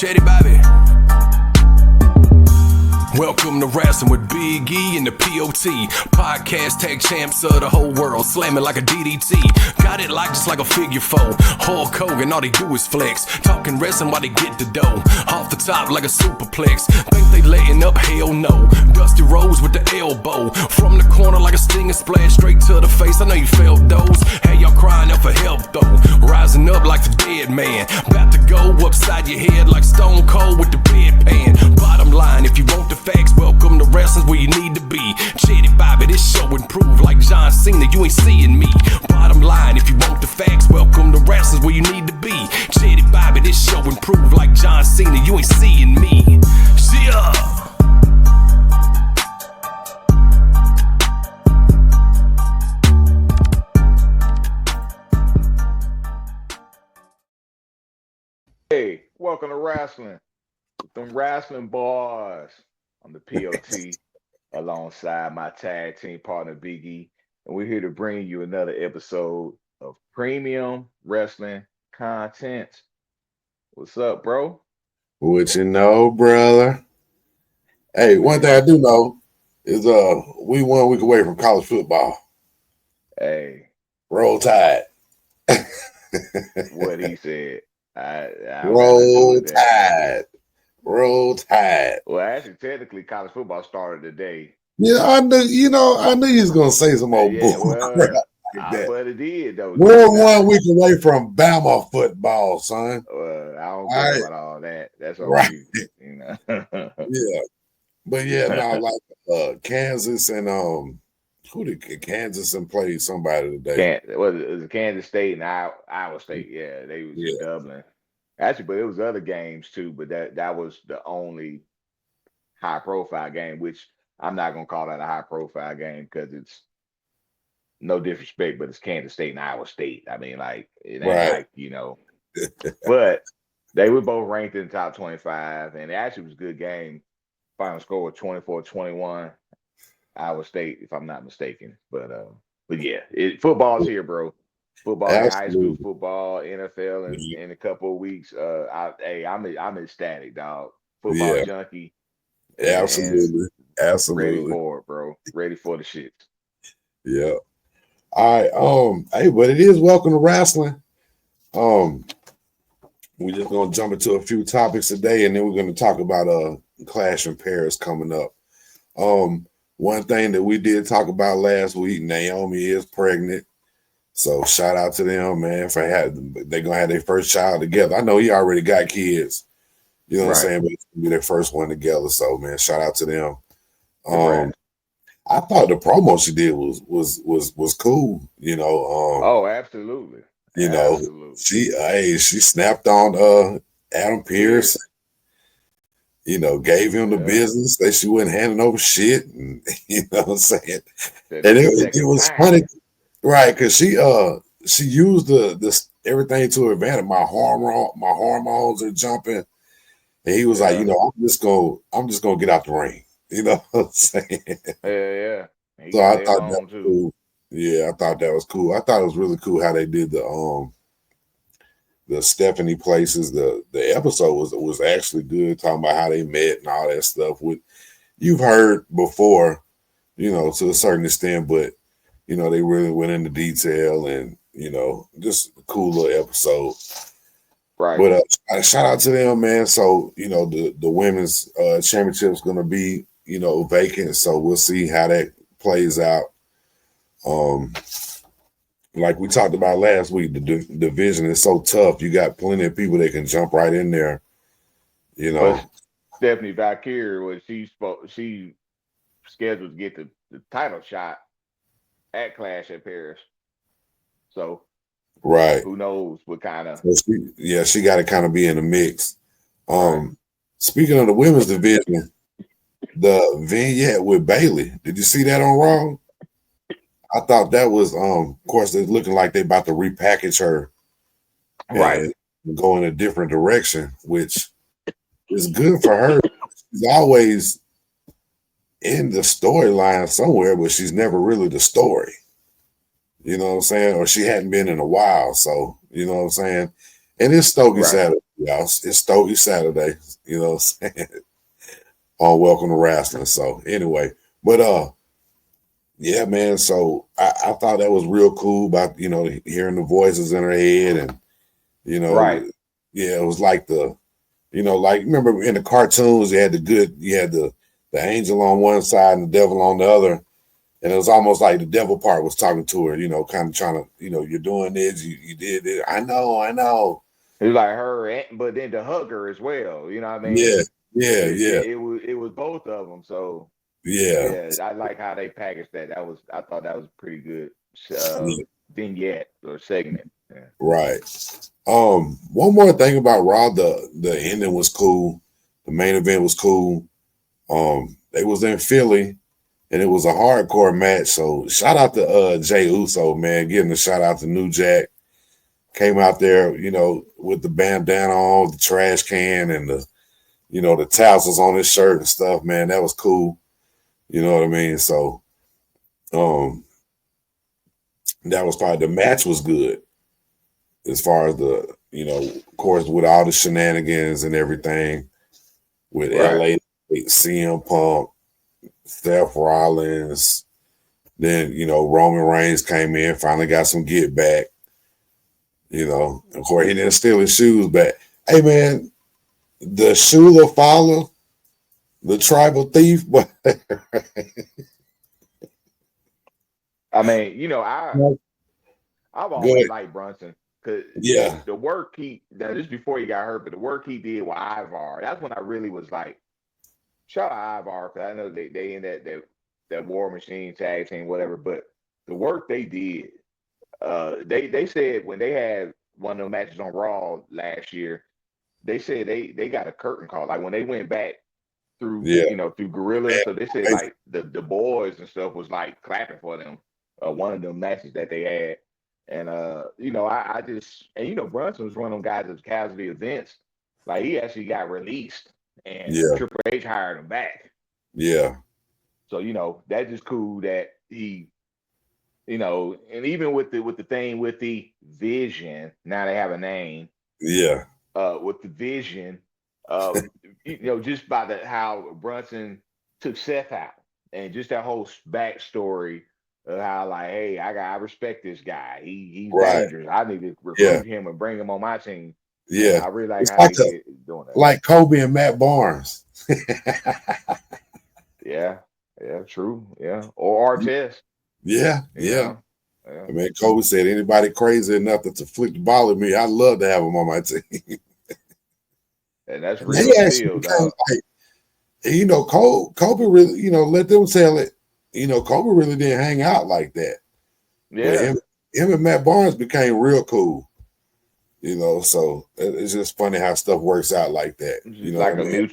Chatty Bobby. Welcome to Wrasslin with Big E and the PODCAST, tag champs of the whole world, slamming like a DDT. Got it like just like a figure four. Hulk Hogan, all they do is flex. Talking wrestling while they get the dough. Off the top like a superplex. Think they letting up? Hell no. Dusty Rose with the elbow. From the corner like a stinging splash straight to the face. I know you felt those. Hey, y'all crying out for help though. Rising up like the dead man. About to go upside your head like Stone Cold with the bedpan. Bottom line, if you want the facts, welcome to Wrasslin where you need to be. Chatty Bobby, this show improved like John Cena, you ain't seeing me. Bottom line, if you want the facts, welcome to Wrasslin where you need to be. Chatty Bobby, this show improved like John Cena, you ain't seeing me. Yeah. Hey, welcome to Wrasslin with Dem Wrasslin Boyz on the POT alongside my tag team partner Big E, and we're here to bring you another episode of premium wrestling content. What's up, bro? What you know, brother? Hey, one thing I do know is we 1 week away from college football. Hey, Roll Tide. what he said. Roll Tide. Roll Tide. Well, actually, technically, college football started today. Yeah, I knew you was gonna say some old bull. But it did though. We're 1 week away from Bama football, son. I don't care about all that. That's all right. You know. Yeah, but yeah, no, like Kansas and who did Kansas and play somebody today? It was Kansas State and Iowa State. Yeah, they was in Dublin. Actually, but it was other games too. But that was the only high profile game, which I'm not gonna call that a high profile game because it's no disrespect, but it's Kansas State and Iowa State. I mean, like it ain't like but they were both ranked in the top 25, and it actually was a good game. Final score was 24-21. Iowa State, if I'm not mistaken. But yeah, football's here, bro. Football, high school football, NFL, in a couple of weeks. I'm ecstatic, dog. Football junkie. Absolutely. Ready for it, bro. Ready for the shit. Yeah. All right. Hey, but it is welcome to Wrasslin. We're just gonna jump into a few topics today, and then we're gonna talk about Clash in Paris coming up. One thing that we did talk about last week, Naomi is pregnant. So shout out to them, man, they're gonna have their first child together. I know he already got kids, you know what I'm saying, but it's gonna be their first one together. So man, shout out to them. I thought the promo she did was cool, you know. Oh, absolutely. You know, she snapped on Adam Pearce. You know, gave him the business that she wasn't handing over shit, and you know what I'm saying. And it was funny, right? Because she used this everything to her advantage. My hormones are jumping, and he was like, you know, I'm just gonna get out the ring. You know what I'm saying? Yeah. So I thought that was cool. Yeah, I thought that was cool. I thought it was really cool how they did the Stephanie places. The episode was actually good, talking about how they met and all that stuff. You've heard before, you know, to a certain extent, but you know, they really went into detail, and you know, just a cool little episode. Right. But shout out to them, man. So you know, the women's championship is going to be, you know, vacant. So we'll see how that plays out. Like we talked about last week, the division is so tough. You got plenty of people that can jump right in there. You know, but Stephanie Valkyrie was she scheduled to get the title shot at Clash at Paris. So who knows what kind of she got to kind of be in the mix. Speaking of the women's division, the vignette with Bayley, did you see that on Raw? I thought that was, of course, it's looking like they're about to repackage her, and go in a different direction, which is good for her. She's always in the storyline somewhere, but she's never really the story. You know what I'm saying? Or she hadn't been in a while, so you know what I'm saying. And it's Stokey Saturday, Yeah, it's Stogie Saturday. You know what I'm saying? On Welcome to Wrestling. So anyway, but yeah, man. So I thought that was real cool about hearing the voices in her head, and Right. yeah, it was like like remember in the cartoons you had the angel on one side and the devil on the other, and it was almost like the devil part was talking to her, kind of trying to, you're doing this, you did it. I know. It was like her, but then to hug her as well. You know what I Yeah, mean? yeah, yeah, It was both of them. So yeah, yeah, I like how they packaged that. I thought that was pretty good yeah, vignette or segment. Yeah. right. One more thing about Raw, the ending was cool. The main event was cool. They was in Philly, and it was a hardcore match. So shout out to Jay Uso, man, getting a shout out to New Jack. Came out there, with the bandana on, the trash can, and the tassels on his shirt and stuff, man. That was cool. You know what I mean? So um that was probably the match was good as far as of course, with all the shenanigans and everything with Right. LA, CM Punk, Seth Rollins, then Roman Reigns came in, finally got some get back. Of course he didn't steal his shoes back. Hey man, the Shula follow, the tribal thief, but I mean, I've always good. liked Brunson because Yeah, the work just before he got hurt, but the work he did with Ivar, that's when I really was like, shout out Ivar, because I know they in that War Machine tag team, whatever, but the work they did, they said when they had one of the matches on Raw last year, they said they got a curtain call. Like when they went back through, yeah. through Gorilla and stuff, they said Hey, like the boys and stuff was like clapping for them. One of the matches that they had. And I just Brunson was one of them guys that was casualty events. Like he actually got released and yeah, Triple H hired him back. yeah, So, that's just cool that he, and even with the thing with the vision, now they have a name, yeah, with the vision, just by how Brunson took Seth out and just that whole backstory of how like, hey, I respect this guy. He's right. dangerous. I need to Yeah, recruit him and bring him on my team. And yeah. I really like It's how they did doing that. like Kobe and Matt Barnes. Yeah, yeah, true. Yeah. Or Artest, Yeah, you yeah. know. Yeah. I mean, Kobe said anybody crazy enough to flick the ball at me, I'd love to have him on my team. And that's And he real actually steel, became dog. like, Kobe really, let them tell it. Kobe really didn't hang out like that. But Yeah. him and Matt Barnes became real cool. So it's just funny how stuff works out like that. It's You just know what I mean?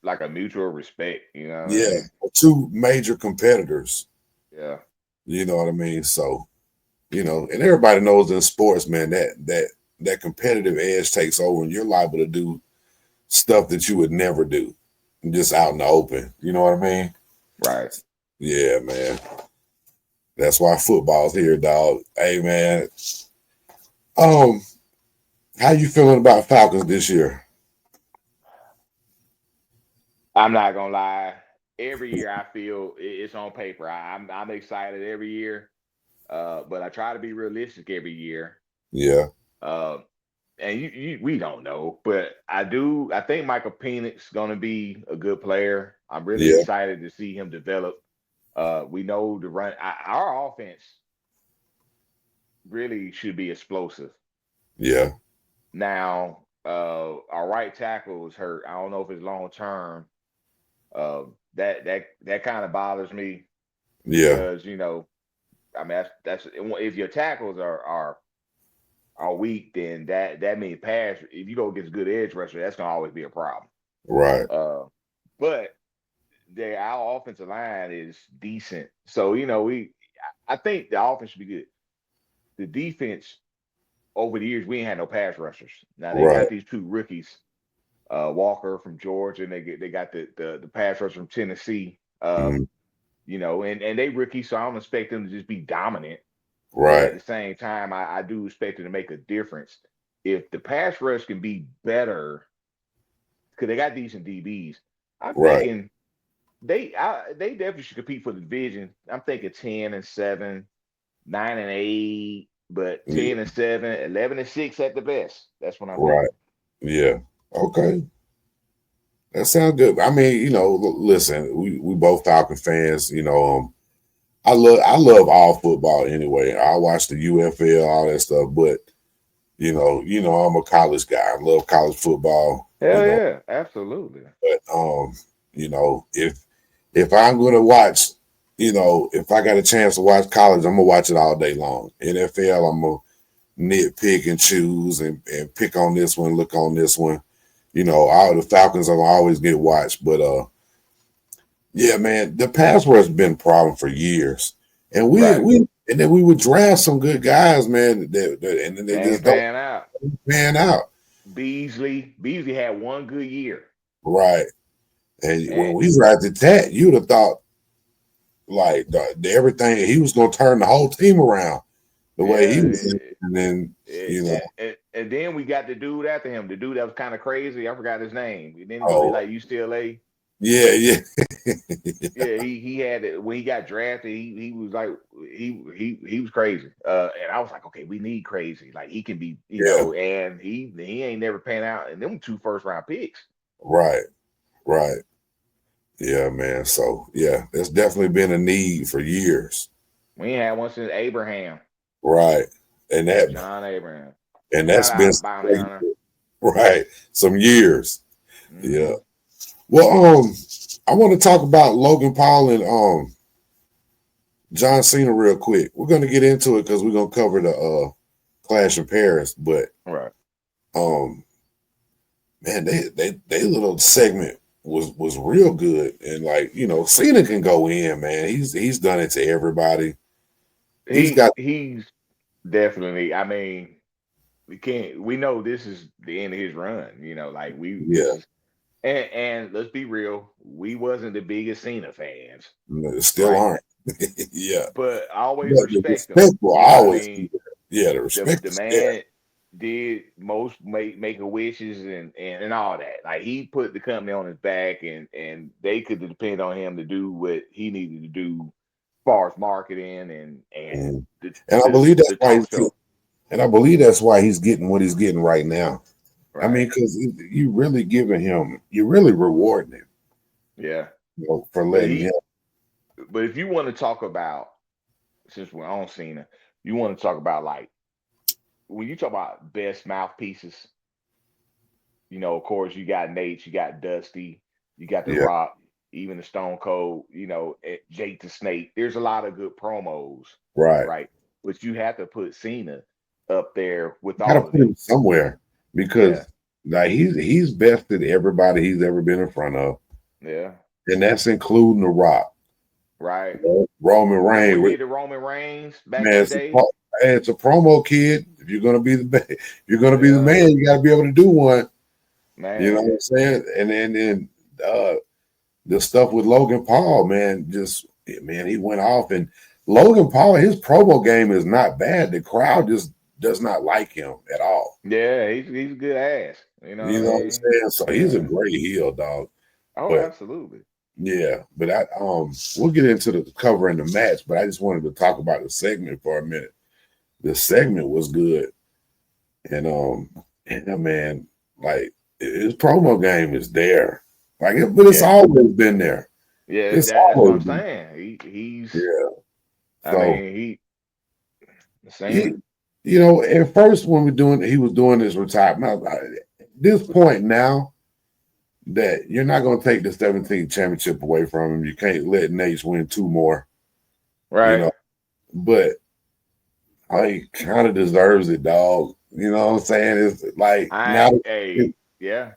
like a mutual respect, you know what I Yeah, mean? two major competitors. Yeah. You know what I mean? So, and everybody knows in sports, man, that competitive edge takes over, and you're liable to do stuff that you would never do, just out in the open. You know what I mean? Right. Yeah, man. That's why football's here, dog. Hey, man. Um, how you feeling about Falcons this year? I'm not gonna lie. Every year I feel it's on paper. I'm excited every year. But I try to be realistic every year. Yeah, Uh, and we don't know, but I think Michael Penix gonna be a good player. I'm really yeah, excited to see him develop. We know the run. Our offense really should be explosive. yeah, Now, our right tackle is hurt. I don't know if it's long term. That kind of bothers me yeah, because I mean that's if your tackles are weak, then that means pass. If you don't get a good edge rusher, that's gonna always be a problem. right. But our offensive line is decent, so I think the offense should be good. The defense over the years we ain't had no pass rushers. Now they Right. got these two rookies, Walker from Georgia, and they got the pass rusher from Tennessee. Mhm. And they rookies, so I don't expect them to just be dominant. But at Right. the same time, I do expect them to make a difference. if the pass rush can be better, because they got decent DBs, I'm Right. thinking they definitely should compete for the division. I'm thinking 10-7, 9-8, but Yeah. 10-7, 11-6 at the best. That's what I'm Right. thinking. Yeah. Okay. That sounds good. I mean, listen, we both Falcon fans. I love all football anyway. I watch the UFL, all that stuff, but I'm a college guy. I love college football. Hell yeah, absolutely. But if I'm gonna watch, if I got a chance to watch college, I'm gonna watch it all day long. NFL, I'm gonna nitpick and choose and pick on this one, look on this one. All the Falcons are gonna always get watched, but yeah, man, the pass rush has been a problem for years, and then we would draft some good guys, man, and then they just don't pan out. Beasley had one good year, right? And when we drafted that, you'd have thought like everything he was going to turn the whole team around the way he was, and then and then we got the dude after him, the dude that was kind of crazy. I forgot his name. And then he was like UCLA. Yeah. Yeah, he had it when he got drafted. He was like he was crazy. And I was like, okay, we need crazy. Like he can be, and he ain't never pan out. And them 2 first-round picks. Right. Yeah, man. So yeah, there's definitely been a need for years. We ain't had one since Abraham. Right. And that John Abraham. And that's been right some years. Mm-hmm. Yeah. Well, I want to talk about Logan Paul and John Cena real quick. We're going to get into it because we're going to cover the Clash in Paris, but man, they little segment was real good, and like Cena can go in, man. He's done it to everybody. He's definitely. I mean, we know this is the end of his run. And let's be real, we wasn't the biggest Cena fans. Still aren't. Yeah. But I always respect him. The respect. The man did most making wishes and all that. Like he put the company on his back, and they could depend on him to do what he needed to do as far as marketing and I believe that's why I believe that's why he's getting what he's getting right now. Right. I mean, because you really giving him, you're really rewarding him. Yeah. For letting him. But if you want to talk about, since we're on Cena, you want to talk about like when you talk about best mouthpieces, of course you got Nate, you got Dusty, you got The Rock, even the Stone Cold, Jake the Snake. There's a lot of good promos. Right. But you have to put Cena up there with all of them. Got to put him somewhere. Because like he's bested everybody he's ever been in front of. Yeah. And that's including The Rock. Right. Roman Reigns. We did the Roman Reigns back in the day. It's a promo, kid. If you're gonna be the the man, you gotta be able to do one. Man. You know what I'm saying? And then the stuff with Logan Paul, man, he went off, and Logan Paul, his promo game is not bad. The crowd just does not like him at all. Yeah, he's a good ass. You know what I'm saying? So he's a great heel, dog. Oh, absolutely. Yeah, but we'll get into the covering the match, but I just wanted to talk about the segment for a minute. The segment was good. And man, like his promo game is there. Like but it's always been there. Yeah, that's what I'm saying. He's at first when he was doing this retirement, at this point now that you're not going to take the 17th championship away from him. You can't let Nate win 2 more. Right. But he kind of deserves it, dog. You know what I'm saying? It's like yeah.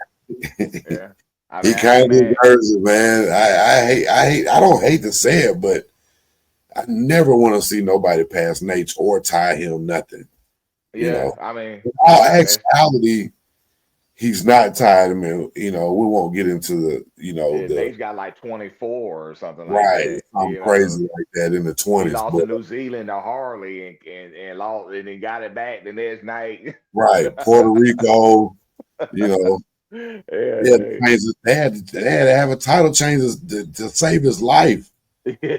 He kind of deserves it, man. I don't hate to say it, but I never want to see nobody pass Nate or tie him nothing. Yeah, I mean, all actuality, he's not tired. I mean, we won't get into the, Nate's got like 24 or something like right, that. something crazy like that in the He 20s. lost But to New Zealand to Harley and lost, and then got it back the next night. right, Puerto Rico, you know, Yeah, they had to have a title change to save his life.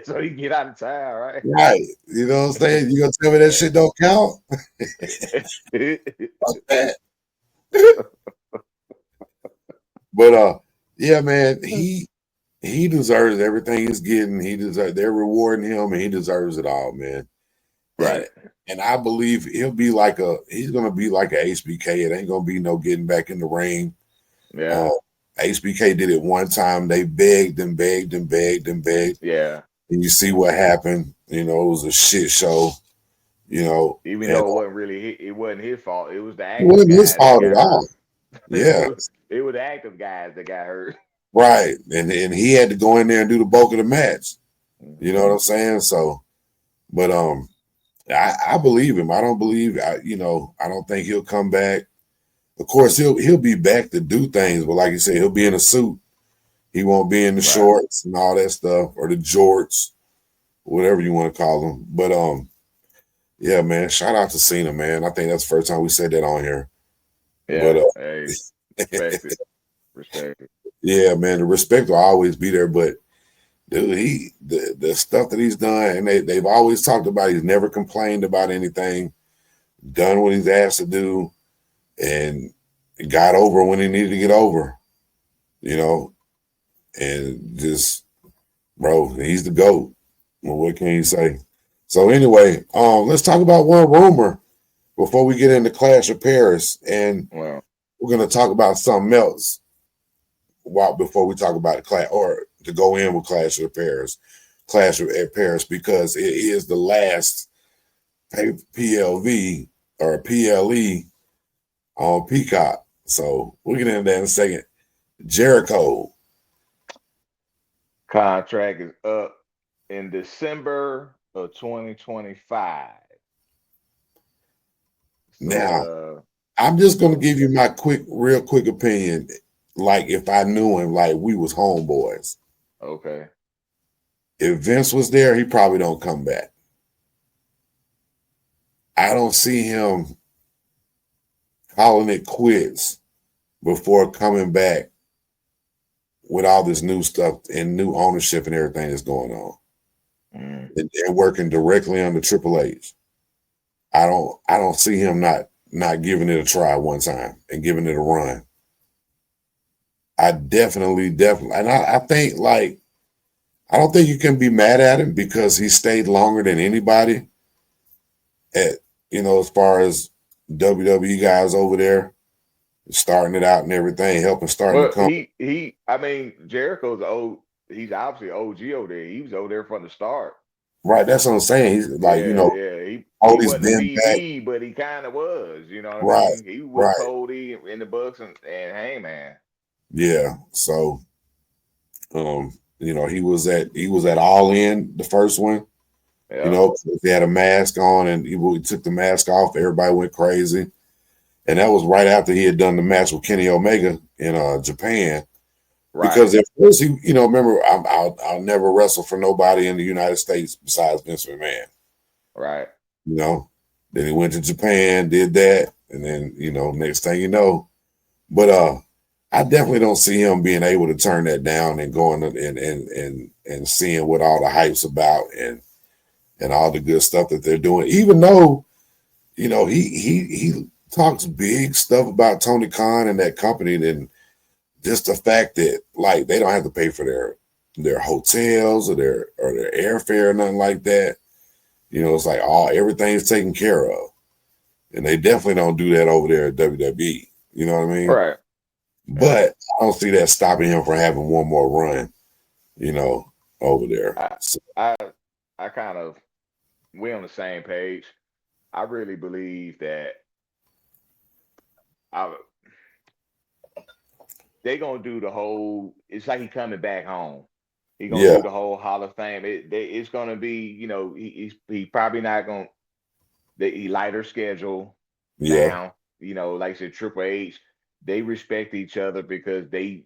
so he can get out of town, right? Right. You know what I'm saying? You gonna tell me that shit don't count? Fuck that. But yeah, man, he deserves everything he's getting. They're rewarding him, and he deserves it all, man. Right. And I believe he's gonna be like a HBK. It ain't gonna be no getting back in the ring. Yeah. HBK did it one time. They begged and begged and begged and begged. Yeah. And you see what happened. It was a shit show. Even though it wasn't his fault. It was the active it wasn't guys his fault that at got all. hurt. Yeah. it was the active guys that got hurt. Right. And he had to go in there and do the bulk of the match. Mm-hmm. You know what I'm saying? So, but I believe him. I don't think he'll come back. Of course, he'll be back to do things, but like you say, he'll be in a suit. He won't be in the shorts and all that stuff, or the jorts, whatever you want to call them. But yeah, man, shout out to Cena, man. I think that's the first time we said that on here. Yeah, but hey, respect it. Respect it. Yeah, man, the respect will always be there, but dude, the stuff that he's done, and they've always talked about, he's never complained about anything, done what he's asked to do, and got over when he needed to get over, and just, bro, he's the GOAT. Well, what can you say? So anyway, let's talk about one rumor before we get into Clash of Paris, and we're going to talk about something else before we talk about or to go in with Clash of Paris, because it is the last PLV or PLE on Peacock. So we'll get into that in a second. Jericho contract is up in December of 2025. Now, I'm just going to give you my real quick opinion. Like if I knew him, like we was homeboys. Okay. If Vince was there, he probably don't come back. I don't see him calling it quits before coming back with all this new stuff and new ownership and everything that's going on. And working directly under Triple H. I don't see him not giving it a try one time and giving it a run. I definitely, and I think I don't think you can be mad at him because he stayed longer than anybody as far as WWE guys over there, starting it out and everything, helping starting the company. I mean, Jericho's old. He's obviously OG over there. He was over there from the start. Right, that's what I'm saying. He's like, He wasn't a BD, but he kind of was. You know what I mean? He was Cody in the books and Heyman. Yeah, so he was at All In, the first one. Yeah. He had a mask on, and he took the mask off. Everybody went crazy, and that was right after he had done the match with Kenny Omega in Japan. Right. Because at first he, remember, I'll never wrestle for nobody in the United States besides Vince McMahon. Right. Then he went to Japan, did that, and then next thing you know, but I definitely don't see him being able to turn that down and going and seeing what all the hype's about and all the good stuff that they're doing. Even though, he talks big stuff about Tony Khan and that company, and just the fact that they don't have to pay for their hotels or their airfare or nothing like that. It's like everything's taken care of, and they definitely don't do that over there at WWE. You know what I mean? Right. But I don't see that stopping him from having one more run, over there. I kind of, we're on the same page. I really believe that they're going to do the whole, it's like he's coming back home. He's going to do the whole Hall of Fame. It's going to be, he's probably not going to, lighter schedule now. Like I said, Triple H. they respect each other because they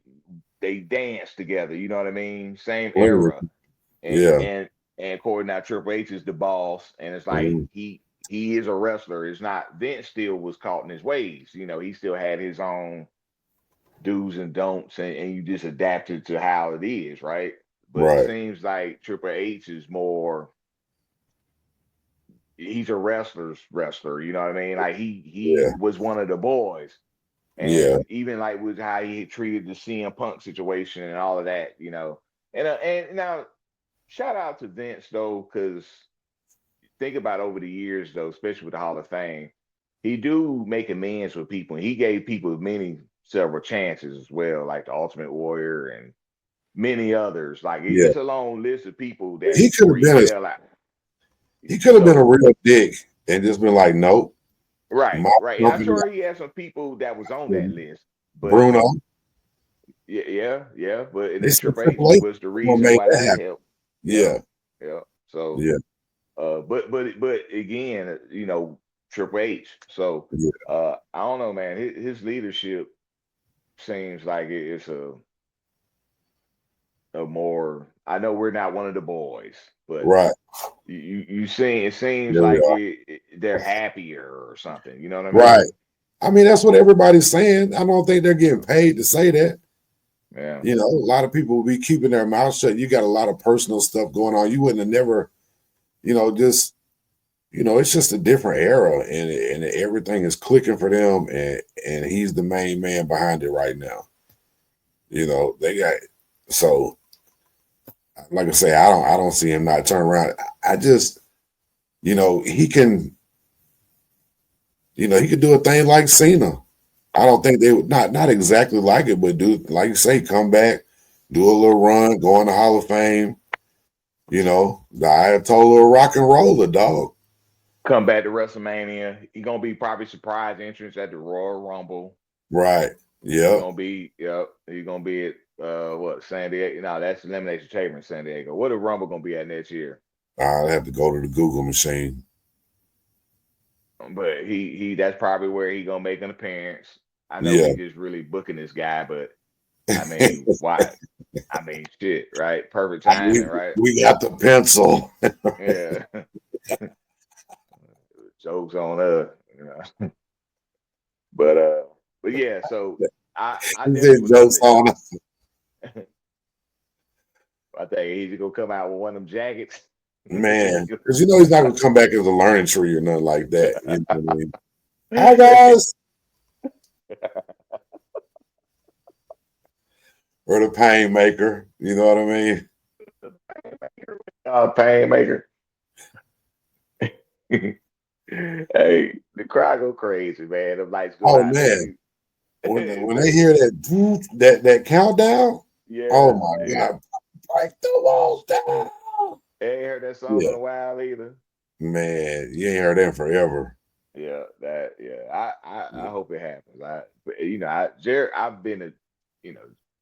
dance together. You know what I mean? Same Clearly. era. And Yeah. and according to Triple H is the boss, and it's like Mhm. he is a wrestler. It's not Vince still was caught in his ways. You know, he still had his own do's and don'ts, and you just adapted to how it is, right? But it Right. seems like Triple H is more. He's a wrestler's wrestler. You know what I mean? Like he Yeah. was one of the boys. Yeah. And even like with how he treated the CM Punk situation and all of that, you know. And now shout out to Vince though, because think about over the years though, especially with the Hall of Fame, he do make amends with people. He gave people several chances as well, like the Ultimate Warrior and many others. Like Yeah. it's a long list of people that He could where have he been fell out. he could have been a So real dick and just been like, nope, right, my right. And I'm company, sure he had some people that was on that list, but Bruno. yeah. But and They then said Triple H Triple H was the gonna reason make why that that happen. helped. Yeah, Yeah. yeah. So, Yeah. but again, you know, Triple H. So, Yeah. I don't know, man. His leadership seems like it's a more. I know we're not one of the boys, but Right. you see, it seems Yeah, we like are. they're happier or something. You know what I Right. mean? I mean, that's what everybody's saying. I don't think they're getting paid to say that. Yeah. You know, a lot of people will be keeping their mouth shut. You got a lot of personal stuff going on. You wouldn't have never, just it's just a different era, and everything is clicking for them, and he's the main man behind it right now. They got so like I say, I don't see him not turn around. I just he can he could do a thing like Cena. I don't think they would not exactly like it, but do like you say, come back, do a little run, go in the Hall of Fame. The Ayatollah rock and roller dog. Come back to WrestleMania. He gonna be probably surprise entrance at the Royal Rumble. Right. He Yep. gonna be He gonna be at what San Diego? No, that's Elimination Chamber in San Diego. What the Rumble gonna be at next year? I'll have to go to the Google machine. But he that's probably where he gonna make an appearance. I know Yeah. we just really booking this guy, but I mean, why? I mean, shit, right? Perfect timing, right? we got the pencil. Yeah. Jokes on us, you know. But yeah, so I He definitely said would love jokes on to. us. I think he's gonna come out with one of them jackets. Man, because he's not gonna come back as a learning tree or nothing like that. You know what I mean? Hi guys. Or the pain maker. You know what I mean? Pain maker. Hey, the crowd go crazy, man. The lights go Oh out. man. When they hear that countdown, Yeah, oh my yeah. God. Break the walls down. I ain't heard that song Yeah. in a while either. Man, you ain't heard that forever. Yeah, I hope it happens. I've been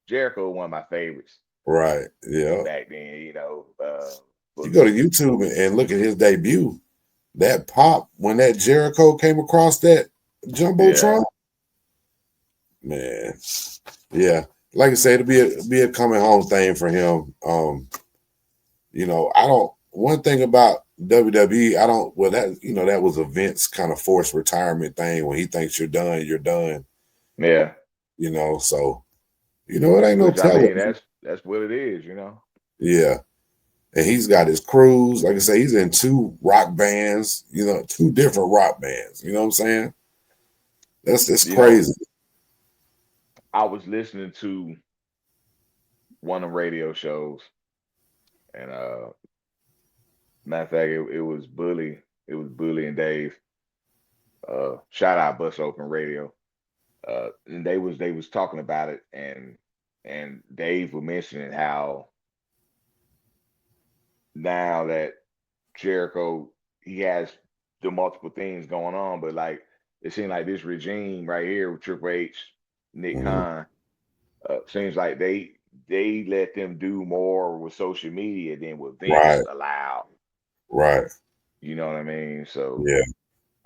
Jericho one of my favorites Right. Yeah. back then. You But go to YouTube and look at his debut. That pop when that Jericho came across that yeah, jumbotron, man. Yeah, like I said, it'll be a coming home thing for him. I don't. One thing about WWE, I don't. Well, that was a Vince kind of forced retirement thing. When he thinks you're done, you're done. yeah. So it ain't no Which I telling. mean, that's what it is. Yeah. And he's got his crews. Like I say, he's in two rock bands, two different rock bands. You know what I'm saying? That's crazy. I was listening to one of the radio shows, and matter of fact, it was Bully. It was Bully and Dave. Shout out Bus Open Radio. And they was talking about it, and Dave was mentioning how now that Jericho he has the multiple things going on, but like it seems like this regime right here with Triple H, Nick Mhm. Khan, seems like they let them do more with social media than what Vince Right, allowed. right. You know what I mean? So Yeah.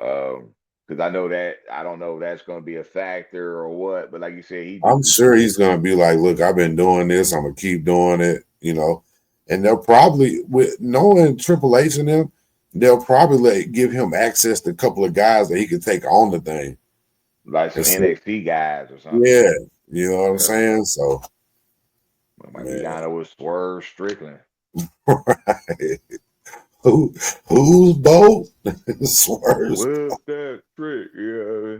um Because I don't know if that's going to be a factor or what. But like you said, I'm sure he's gonna be like, look, I've been doing this, I'm gonna keep doing it, and they'll probably, with knowing Triple H and them, they'll probably give him access to a couple of guys that he could take on the thing. like some NXT guys or something. Yeah, you know what I'm saying? So it might be down there with Swerve Strickland. right. Who's both? Swerve. What's that trick? Yeah.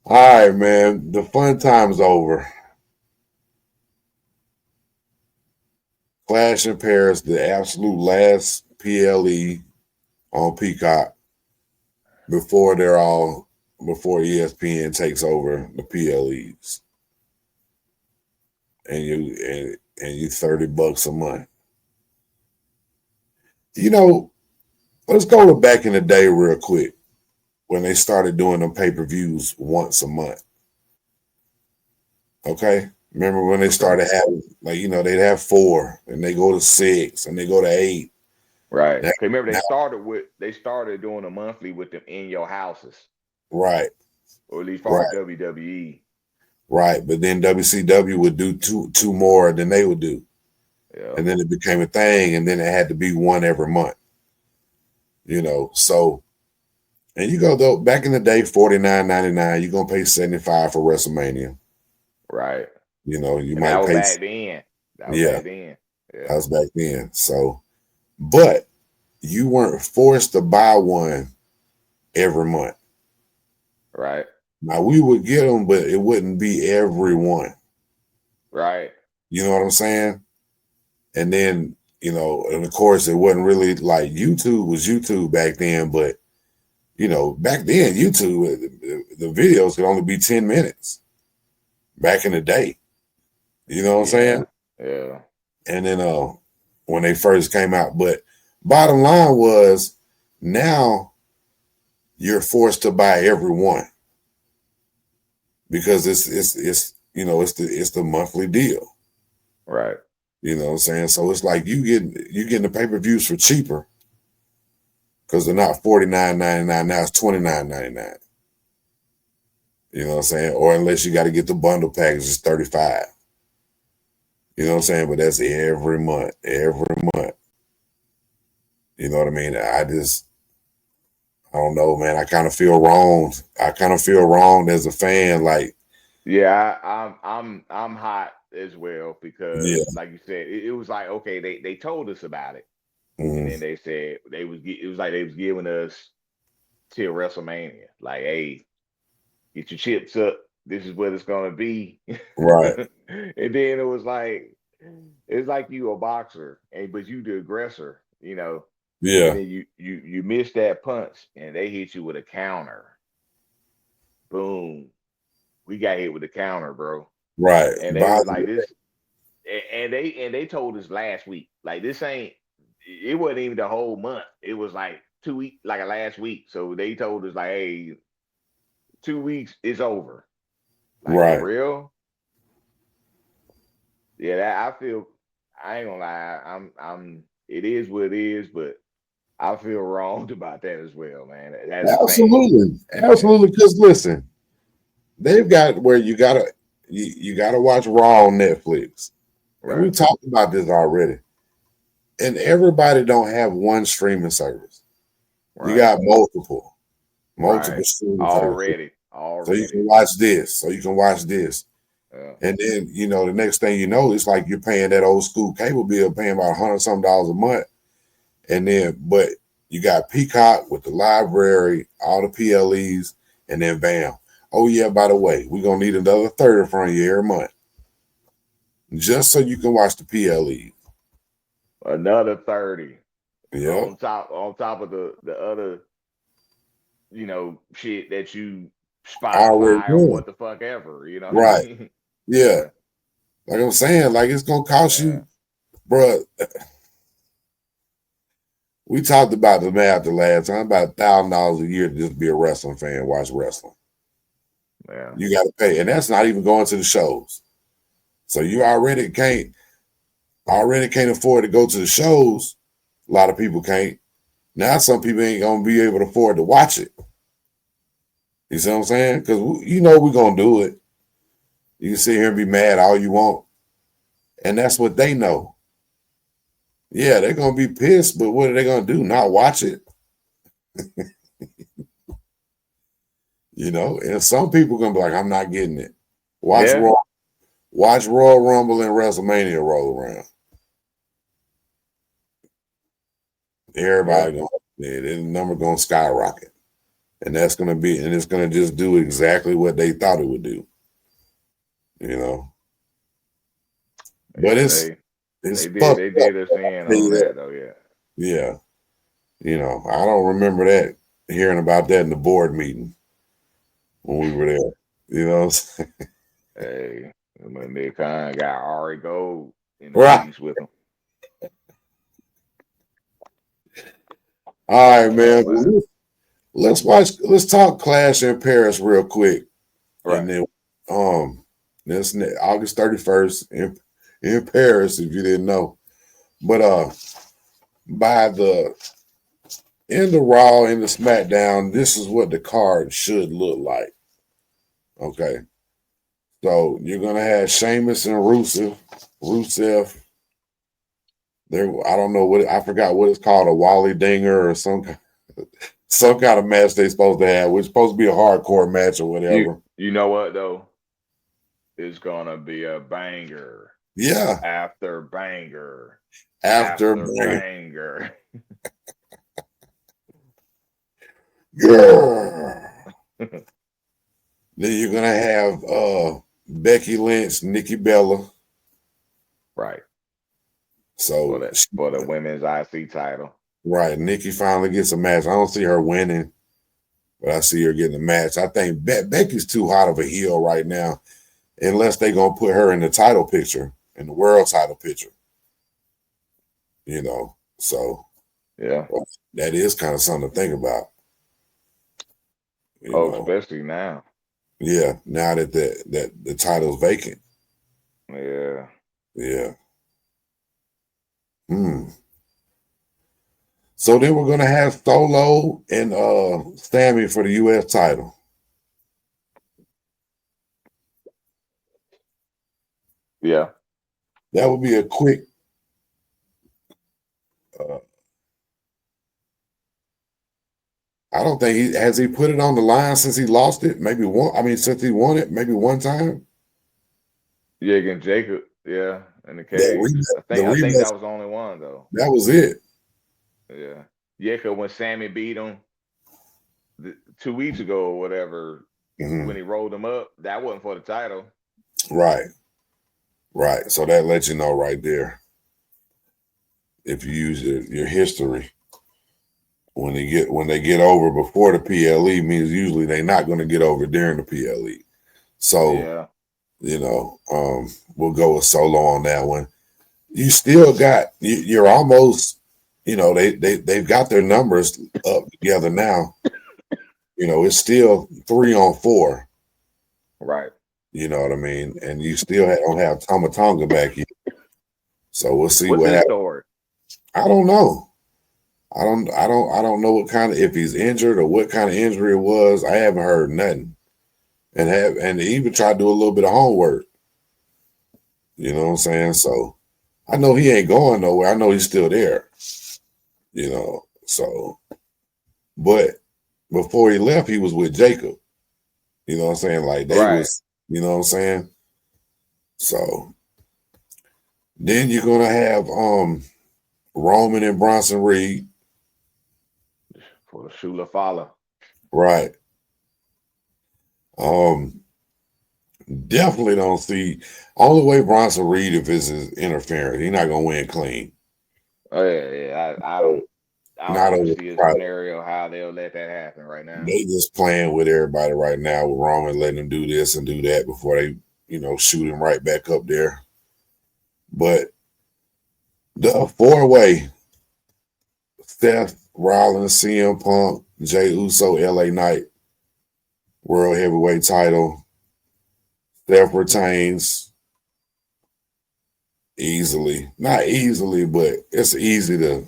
All right, man. The fun time's over. Clash in Paris, the absolute last PLE on Peacock before ESPN takes over the PLEs. And you $30 a month. Let's go to back in the day real quick when they started doing them pay-per-views once a month. Okay? Remember when they started having, they'd have 4 and they go to 6 and they go to 8. Right. Remember they started doing a monthly with them in your houses. Right. Or at least for WWE. Right. But then WCW would do two more than they would do. Yeah. And then it became a thing, and then it had to be one every month. So, and you go though back in the day, $49.99, you're gonna pay $75 for WrestleMania. Right. You and might that was pay back then. That was back then. Yeah. That was back then. So, but you weren't forced to buy one every month. Right. Now we would get them, but it wouldn't be every one. Right. You know what I'm saying? And then, and of course it wasn't really like YouTube was YouTube back then, but back then YouTube, the videos could only be 10 minutes back in the day. You know what I'm saying? Yeah. And then when they first came out, but bottom line was now you're forced to buy every one because it's the monthly deal. Right. You know what I'm saying? So it's like you getting the pay-per-views for cheaper because they're not $49.99, now it's $29.99. You know what I'm saying? Or unless you got to get the bundle package, it's $35. You know what I'm saying? But that's every month. You know what I mean? I don't know, man. I kind of feel wrong. As a fan. Like, yeah, I'm hot as well because, like you said, it was like, okay, they told us about it, and then they said it was like they was giving us till WrestleMania, like, hey, get your chips up. This is what it's gonna be, right? And then it was like, it's like you a boxer, but you the aggressor, Yeah. And then you miss that punch, and they hit you with a counter. Boom. We got hit with the counter, bro. Right. And they was like this, and they told us last week, like it wasn't even the whole month. It was like 2 weeks, like a last week. So they told us like, hey, 2 weeks is over. Like, right. For real? Yeah, I ain't gonna lie, it is what it is, but I feel wronged about that as well, man. Absolutely. Because listen, they've got where you gotta watch Raw on Netflix. Right. And we talked about this already. And everybody don't have one streaming service. Right. You got multiple streaming services. Already. So you can watch this. Yeah. And then, the next thing you know, it's like you're paying that old school cable bill, paying about $100-something a month. And then, but you got Peacock with the library, all the PLEs, and then bam. Oh, yeah, by the way, we're going to need another $30 from you every month. Just so you can watch the PLE. Another 30. Yeah. On top of the other, shit that you Spotify or what the fuck ever, Right. Yeah. Like I'm saying, like it's gonna cost you, bro. We talked about the math the last time, about $1,000 a year to just be a wrestling fan, watch wrestling. Yeah. You got to pay, and that's not even going to the shows. So you already can't afford to go to the shows. A lot of people can't. Now some people ain't gonna be able to afford to watch it. You see what I'm saying? Because we're gonna do it. You can sit here and be mad all you want, and that's what they know. Yeah, they're gonna be pissed, but what are they gonna do? Not watch it? And some people gonna be like, "I'm not getting it." Watch Royal Rumble and WrestleMania roll around. Everybody the number gonna skyrocket, and it's gonna just do exactly what they thought it would do. But they did us in on that though, yeah. I don't remember that hearing about that in the board meeting when we were there. Hey, when Nick Khan got Ari Gold in the Right. piece with him. All right, man. Let's talk Clash in Paris real quick. Right. And then that's August 31st in Paris, if you didn't know. But by the end of Raw and the SmackDown, this is what the card should look like. Okay. So you're gonna have Sheamus and Rusev. I don't know I forgot what it's called, a Wally Dinger or some kind of match they're supposed to have, which is supposed to be a hardcore match or whatever. You know what though? It's gonna be a banger. Yeah. After banger. After banger. Girl. Then you're gonna have Becky Lynch, Nikki Bella. Right. So for the women's IC title. Right. Nikki finally gets a match. I don't see her winning, but I see her getting a match. I think Becky's too hot of a heel right now, unless they're gonna put her in the title picture, in the world title picture. So yeah, that is kind of something to think about. Especially now. Yeah, now that the title's vacant. Yeah. Yeah. So then we're gonna have Solo and Sammy for the U.S. title. Yeah. That would be a quick. I don't think has he put it on the line since he lost it. Maybe one. I mean, since he won it, maybe one time. Yeah, against Jacob. Yeah, in the cage. I think that was the only one though. That was it. Yeah. Jacob when Sammy beat him 2 weeks ago or whatever, when he rolled him up, that wasn't for the title. Right. So that lets you know right there. If you use your history, when they get over before the PLE, means usually they're not going to get over during the PLE. So we'll go with Solo on that one. You still got you're almost they've got their numbers up together now. It's still 3-on-4. Right. You know what I mean? And you still don't have Tama Tonga back yet. So we'll see what happens. Story? I don't know. I don't know what kind of, if he's injured or what kind of injury it was. I haven't heard nothing. And even tried to do a little bit of homework. You know what I'm saying? So I know he ain't going nowhere. I know he's still there. So but before he left, he was with Jacob. You know what I'm saying? Like they was, you know what I'm saying? So then you're gonna have Roman and Bronson Reed. For the Shula Fala. Right. Definitely don't see only way Bronson Reed if it's interference. He's not gonna win clean. Oh yeah. I don't see a scenario how they'll let that happen right now. They just playing with everybody right now with Roman, letting them do this and do that before they, shoot him right back up there. But the 4-way, Seth Rollins, CM Punk, Jey Uso, LA Knight, World Heavyweight title. Seth retains easily. Not easily, but it's easy to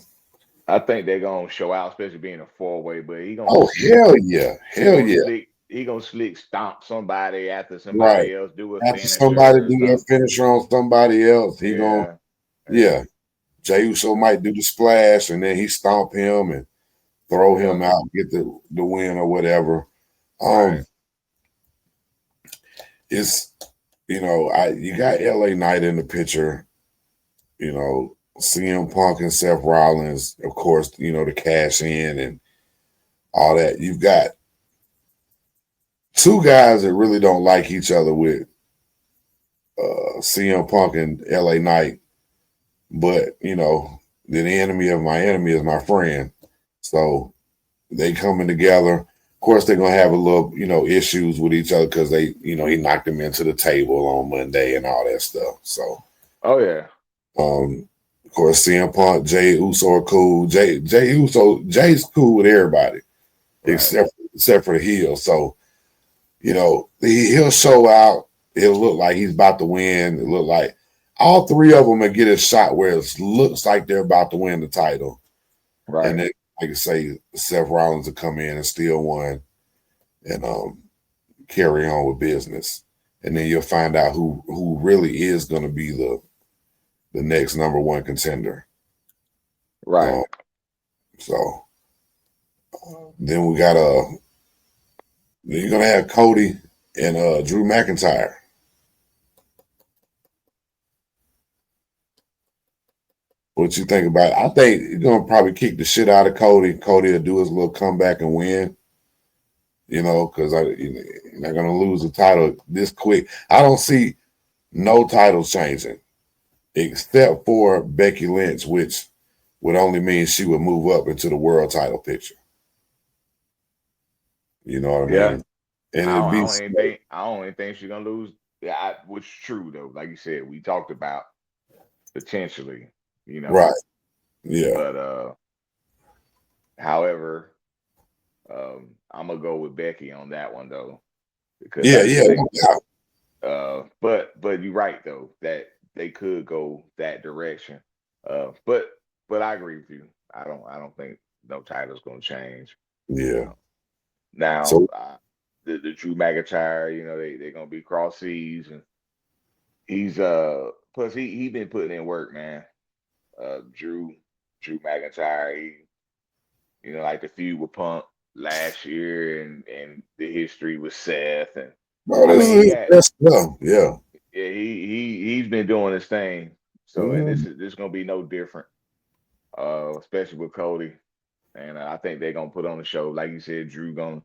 I think they're gonna show out, especially being a 4-way. But he gonna Oh slick. hell yeah, He hell gonna yeah, slick. He gonna slick stomp somebody after right. somebody else do a After somebody finisher or do their something. finisher on somebody else, he gonna Yeah, yeah, yeah. Jey Uso might do the splash and then he stomp him and throw yeah. him out, get the win or whatever. Right, It's you got LA Knight in the picture, CM Punk and Seth Rollins, of course, to cash in and all that. You've got two guys that really don't like each other with CM Punk and LA Knight, but the enemy of my enemy is my friend. So they coming together. Of course, they're gonna have a little, issues with each other because he knocked him into the table on Monday and all that stuff. So, oh yeah, of course, CM Punk, Jey Uso are cool. Jay's cool with everybody right, except for the heel. So, he'll show out. It'll look like he's about to win. It look like all three of them will get a shot where it looks like they're about to win the title. And right. then, like I say, Seth Rollins will come in and steal one and carry on with business. And then you'll find out who really is going to be the next number one contender. Right. So then we got then you're gonna have Cody and Drew McIntyre. What you think about it? I think you're gonna probably kick the shit out of Cody. Cody will do his little comeback and win. Because you're not gonna lose the title this quick. I don't see no titles changing except for Becky Lynch, which would only mean she would move up into the world title picture. You know what I Yeah. mean? And I it'd don't, I be don't even think I don't even think she's gonna lose. Yeah, which is true though. Like you said, we talked about potentially, right. Yeah. But however, I'm gonna go with Becky on that one though, because Yeah, I just yeah. think. No doubt. But you're right though that they could go that direction. But I agree with you. I don't think no title's gonna change. Yeah. Uh, now, So the Drew McIntyre, they're gonna be cross seas, and he's plus he been putting in work, man. Drew McIntyre, like the feud with Punk last year, and the history with Seth, and I this mean is he his had best stuff. Yeah. yeah he's been doing his thing. So and Mhm. this is gonna be no different, especially with Cody. And I think they're gonna put on the show, like you said. Drew gonna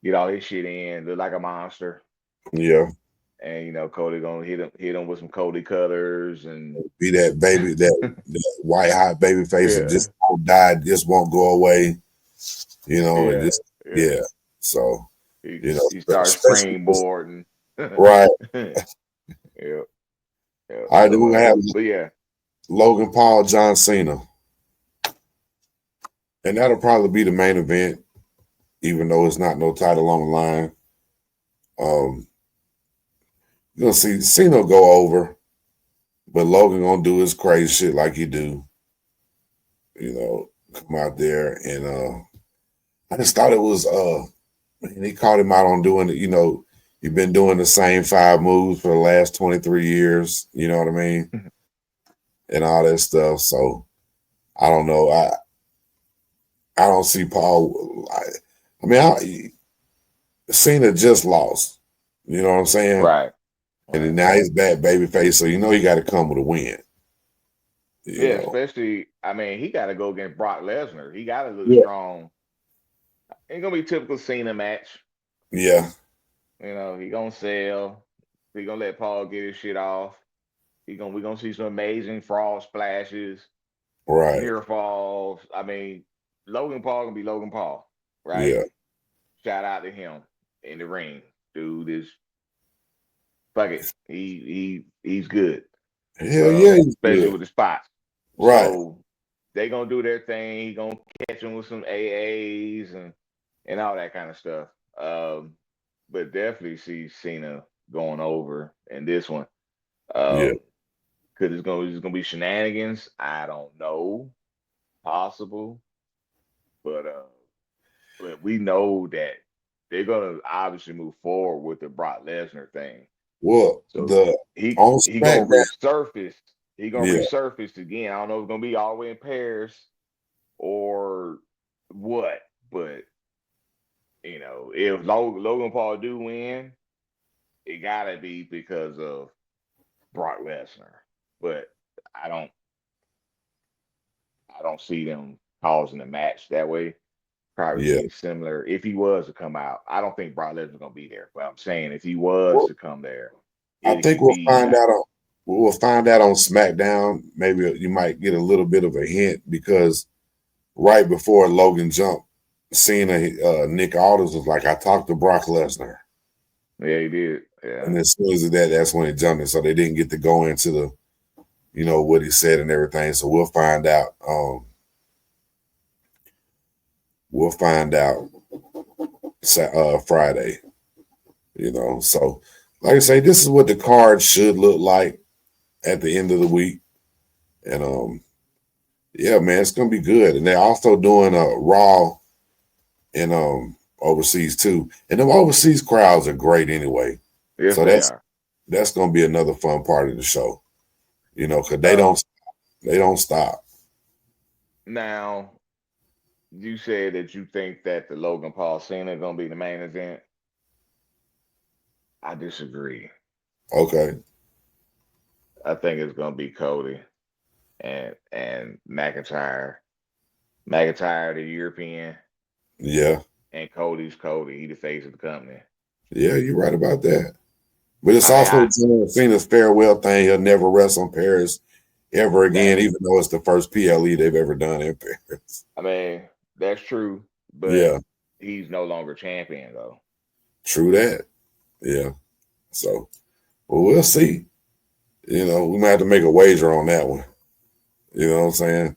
get all his shit in, look like a monster. Yeah. And Cody gonna hit him with some Cody cutters and Be that baby, that white hot baby face that yeah, just won't die, just won't go away. And yeah, just yeah. yeah. So, He started especially springboarding. right. Yeah, yeah. All right, then So we're gonna have but yeah, Logan Paul, John Cena. And that'll probably be the main event, even though it's not no title on the line. Um, you're gonna see Cena go over, but Logan gonna do his crazy shit like he do. Come out there and I just thought it was and he called him out on doing it, you've been doing the same 5 moves for the last 23 years, you know what I mean? And all that stuff. So I don't know. I don't see Paul. Cena just lost. You know what I'm saying? right, And then right. now he's back babyface, so he got to come with a win. You Yeah, know? especially I mean he got to go against Brock Lesnar. He got to look Yeah. strong. Ain't gonna be typical Cena match. Yeah. He gonna sell. He gonna let Paul get his shit off. We gonna see some amazing frog splashes, Right. near falls. I mean, Logan Paul gonna be Logan Paul, right? Yeah. Shout out to him in the ring, dude. Is fuck it. He's good, Hell yeah, he's especially good. with the spots. Right. So they gonna do their thing. He gonna catch him with some AAs and all that kind of stuff. But definitely see Cena going over in this one. Yeah. Because it's gonna be shenanigans. I don't know. possible, but we know that they're gonna obviously move forward with the Brock Lesnar thing. Well, So the he on he gonna SmackDown, resurface. He gonna yeah, resurface again. I don't know if it's gonna be all the way in Paris or what, but if Logan Paul do win, it gotta be because of Brock Lesnar. But I don't I don't see them causing a match that way. Probably yeah. be similar if he was to come out. I don't think Brock Lesnar's gonna be there, but I'm saying if he was Well, to come there, I it think could be like, we'll find out on SmackDown. Maybe you might get a little bit of a hint because right before Logan jumped, Cena, Nick Aldis was like, "I talked to Brock Lesnar," yeah, he did. and Yeah. as soon as that's when he jumped in. So they didn't get to go into the, what he said and everything. So we'll find out. We'll find out Friday. So like I say, this is what the card should look like at the end of the week, and yeah, man, it's gonna be good. And they're also doing a Raw in overseas too, and them overseas crowds are great anyway. Yes, So they that's are. that's gonna be another fun part of the show, because Uh, they don't stop. Now you said that you think that the Logan Paul Cena gonna be the main event. I disagree. Okay, I think it's gonna be Cody and McIntyre. McIntyre, the European, yeah, and Cody's Cody. He the face of the company. yeah, you're right about that. But it's I mean, also John Cena's farewell thing. He'll never wrestle in Paris ever that again, even though it's the first PLE they've ever done in Paris. I mean that's true, but Yeah, he's no longer champion though. true that. Yeah. So, well, we'll see. We might have to make a wager on that one. You know what I'm saying?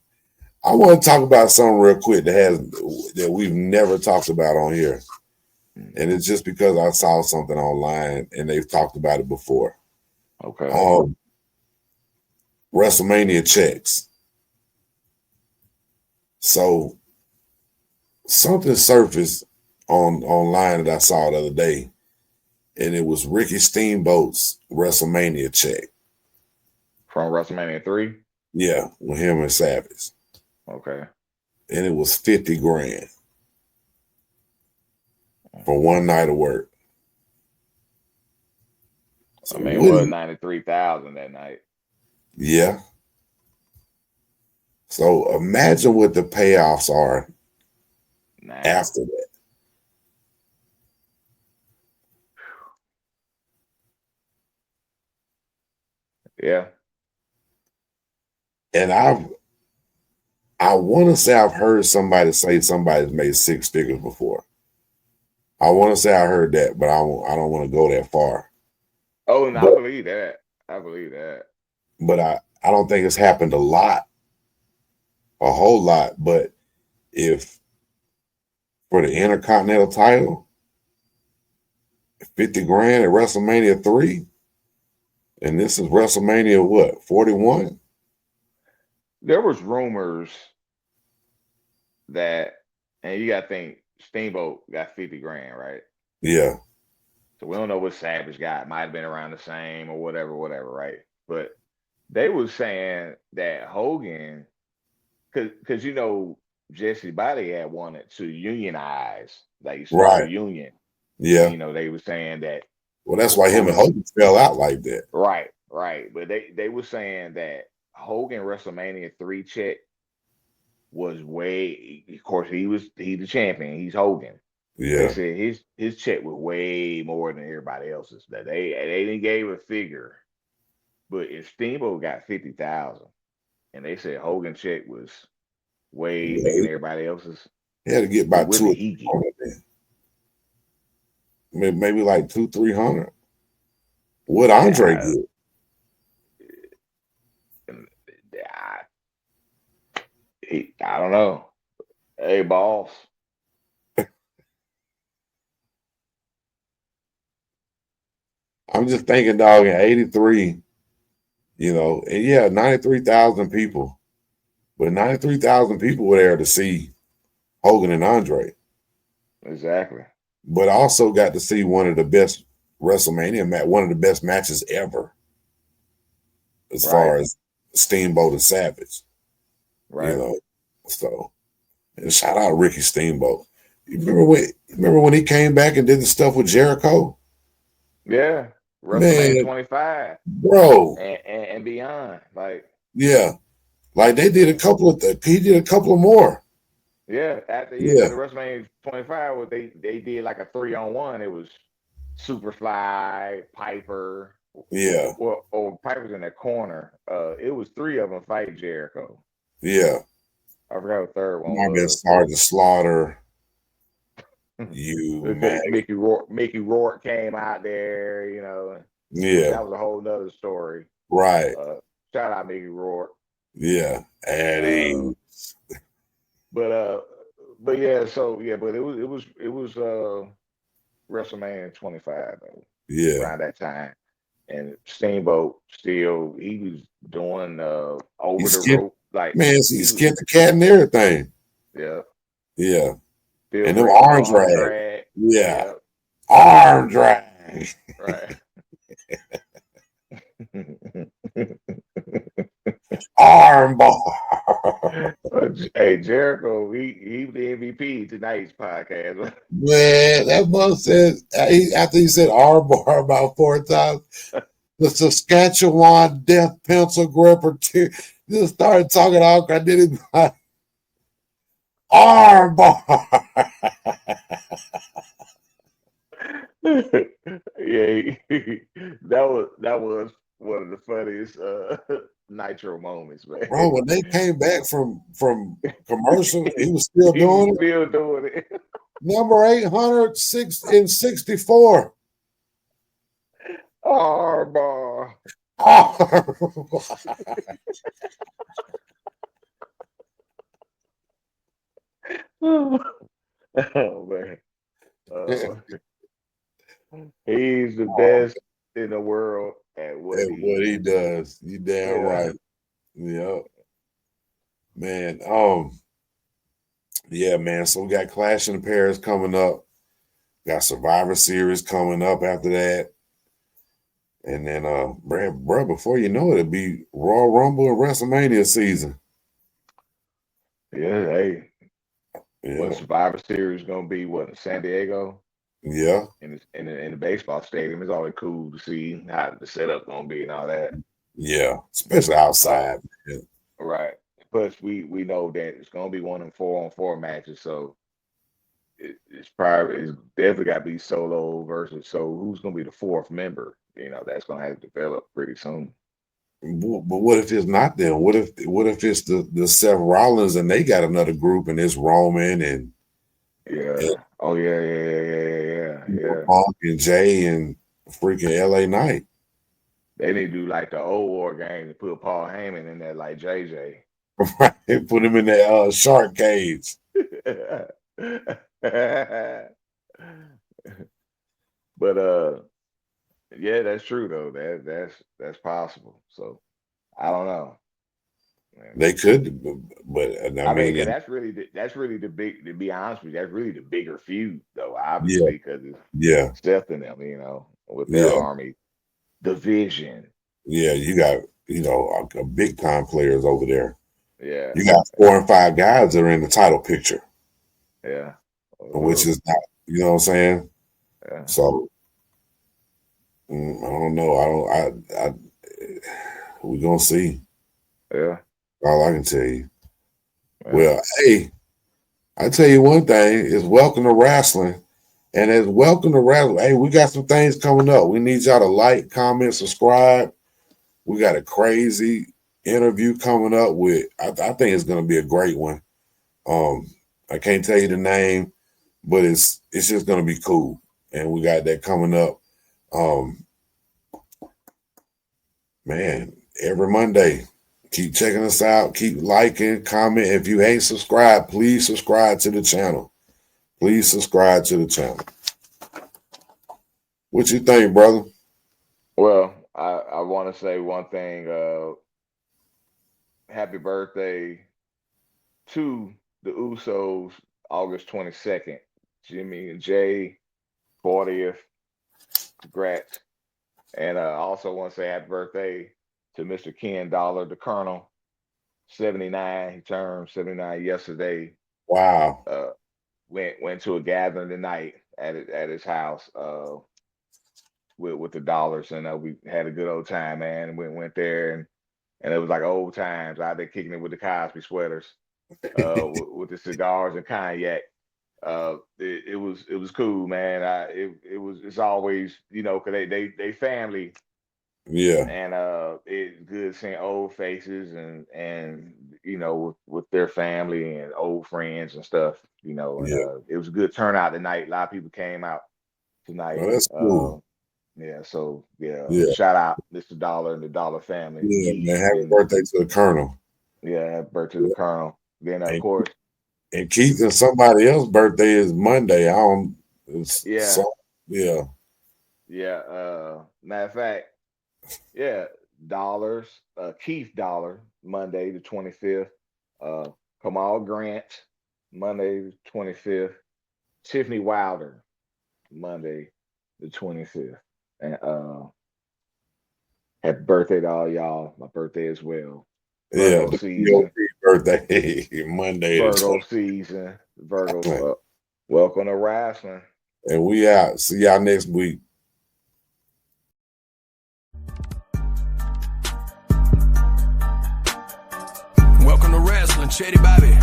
I want to talk about something real quick that we've never talked about on here. Mm. And it's just because I saw something online and they've talked about it before. Okay. WrestleMania checks. So something surfaced online that I saw the other day, and it was Ricky Steamboat's WrestleMania check. From WrestleMania 3? Yeah, with him and Savage. Okay. And it was 50 grand for one night of work. So I mean, it was 93,000 that night. Yeah. So imagine what the payoffs are after that. Yeah. And I want to say I've heard somebody say somebody's made six figures before. I want to say I heard that, but I don't want to go that far. Oh, no, I believe that. I believe that. But I don't think it's happened a whole lot. But if for the Intercontinental title, 50 grand at WrestleMania 3, and this is WrestleMania what, 41? There was rumors that, and you got to think, Steamboat got 50 grand, right? Yeah. So we don't know what Savage got. Might have been around the same or whatever, right? But they were saying that Hogan, because Jesse Body had wanted to unionize, like start a Right. union. Yeah. They were saying that. Well, that's why him and Hogan fell out like that. Right. But they were saying that Hogan WrestleMania 3 check was way. Of course, he's the champion. He's Hogan. Yeah. They said his check was way more than everybody else's. That they didn't give a figure, but if Steamboat got 50,000, and they said Hogan check was way bigger than everybody else's, he had to get about what did he get? Maybe like 200-300. What Andre get? I don't know. Hey, boss. I'm just thinking, dog, in 83, and yeah, 93,000 people. But 93,000 people were there to see Hogan and Andre. Exactly. But I also got to see one of the best WrestleMania one of the best matches ever, as far as Steamboat and Savage. Right. You know, so and shout out Ricky Steamboat. You remember when he came back and did the stuff with Jericho? Yeah. WrestleMania 25. Bro. And beyond. Like, yeah. Like they did a couple of he did a couple of more. Yeah, after the WrestleMania 25, they did like a 3-on-1. It was Superfly, Piper. Yeah. Or Piper's in that corner. It was 3 of them fighting Jericho. Yeah. I forgot what the third one was. Sergeant Slaughter. Mickey Rourke came out there, you know. Yeah. That was a whole nother story. Right. Shout out Mickey Rourke. Yeah. Eddie. But yeah, so yeah, but it was WrestleMania 25 though. Yeah. Around that time. And Steamboat still he was doing over the rope, like man, he skipped the cat and everything. Yeah. Yeah. Still and them arm drag. Yeah. Arm drag. Right. Arm bar. Hey, Jericho, he the MVP tonight's podcast. Man, that mug said after he said arm bar about 4 times, the Saskatchewan Death Pencil Gripper just started talking all I did it arm bar. Yeah, that was one of the funniest Nitro moments, man. Bro, when they came back from commercial, he was still doing it. Still doing it. Number 864. Armbar. Oh man. He's the best in the world at what he does. You damn right. Yep. Man, yeah, man. So we got Clash in the Paris coming up. Got Survivor Series coming up after that. And then bro, before you know it, it'll be Royal Rumble and WrestleMania season. Yeah, hey. What Survivor Series gonna be? What in San Diego? Yeah. In the baseball stadium, it's always cool to see how the setup gonna be and all that. Yeah, especially outside. Right. Plus, we know that it's gonna be one of them 4-on-4 matches, so it's definitely got to be solo versus. So who's gonna be the 4th member? You know, that's gonna have to develop pretty soon. But what if it's not them? What if it's the Seth Rollins and they got another group and it's Roman and Punk and Jay and freaking LA Knight. They need to do like the old war game and put Paul Heyman in there like JJ. Right, put him in that shark cage. But yeah, that's true though. That's possible. So I don't know. Man. They could, but I mean that's really the big. To be honest with you, that's really the bigger feud, though. Obviously, because it's Seth and them, you know, with their army division. Yeah, you got a big time players over there. Yeah, you got 4 and 5 guys that are in the title picture. Yeah, which is not, you know what I'm saying. Yeah. So I don't know. We're gonna see. Yeah. All I can tell you. Yeah. Well, hey, I tell you one thing is welcome to wrestling. And as welcome to wrestling, hey, we got some things coming up. We need y'all to like, comment, subscribe. We got a crazy interview coming up with, I think it's gonna be a great one. I can't tell you the name, but it's just gonna be cool. And we got that coming up. Man, every Monday. Keep checking us out. Keep liking, comment. If you ain't subscribed, please subscribe to the channel. Please subscribe to the channel. What you think, brother? Well, I want to say one thing. Happy birthday to the Usos August 22nd. Jimmy and Jay, 40th. Congrats. And I also want to say happy birthday to Mr. Ken Dollar, the Colonel, 79. He turned 79 yesterday. Wow. Went to a gathering tonight at his house with the Dollars, and we had a good old time, man. And went there, and it was like old times out there kicking it with the Cosby sweaters, with the cigars and cognac. It was cool, man. It's always, because they family. Yeah. And it's good seeing old faces and with their family and old friends and stuff, and it was a good turnout tonight. A lot of people came out tonight. Oh, that's cool. So shout out Mr. Dollar and the Dollar family. Yeah, man. Happy birthday to the Colonel. Yeah, happy birthday to the Colonel. Then of course. And Keith and somebody else's birthday is Monday. Matter of fact, Dollars, Keith Dollar, Monday the 25th. Kamal Grant, Monday the 25th. Tiffany Wilder, Monday the 25th. And happy birthday to all y'all. My birthday as well. Virgo season. Birthday Monday. Virgo season. Virgo. Welcome to Wrasslin. And we out. See y'all next week. Welcome to Wrasslin, Chetty Bobby.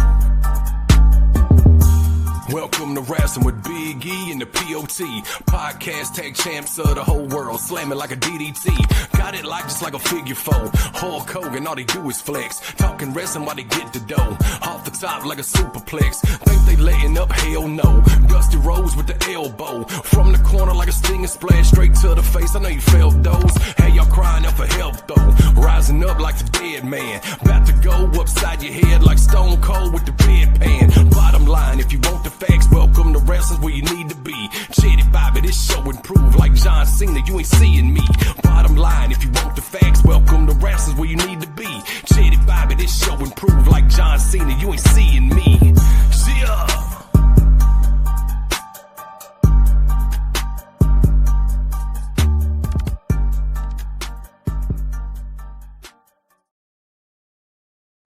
Welcome to Wrasslin with Big E and the PODCAST. Tag champs of the whole world, slamming like a DDT. Got it just like a figure four. Hulk Hogan, all they do is flex. Talking wrestling while they get the dough. Off the top like a superplex. Think they letting up? Hell no. Dusty Rose with the elbow. From the corner like a stinging splash. Straight to the face, I know you felt those. Hey, y'all crying out for help though. Rising up like the dead man. About to go upside your head like Stone Cold with the bedpan. Bottom line, if you want the facts, welcome to Wrestling where you need to be. Chetty Bobby, this show improved like John Cena, you ain't seeing me. Bottom line, if you